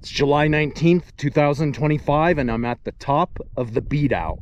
It's July 19th, 2025, and I'm at the top of the beat out.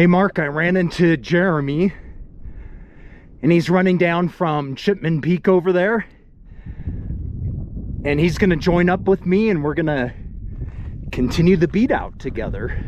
Hey Mark, I ran into Jeremy and he's running down from Bighorn Peak over there, and he's gonna join up with me and we're gonna continue the beat out together.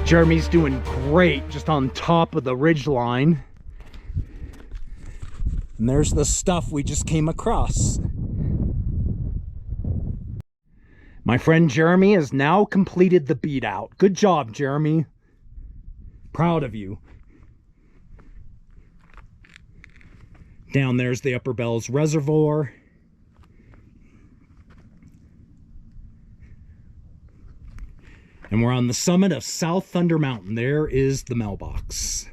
Jeremy's doing great just on top of the ridge line. And there's the stuff we just came across. My friend Jeremy has now completed the beat out. Good job, Jeremy. Proud of you. Down there's the Upper Bells Reservoir. And we're on the summit of South Thunder Mountain. There is the mailbox.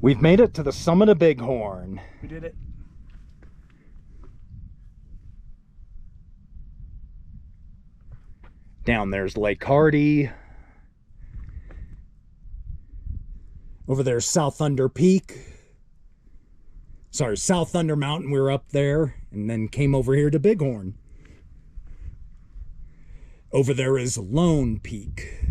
We've made it to the summit of Bighorn. We did it. Down there's Lake Hardy. Over there's South Thunder Peak. Sorry, South Thunder Mountain. We were up there and then came over here to Bighorn. Over there is Lone Peak.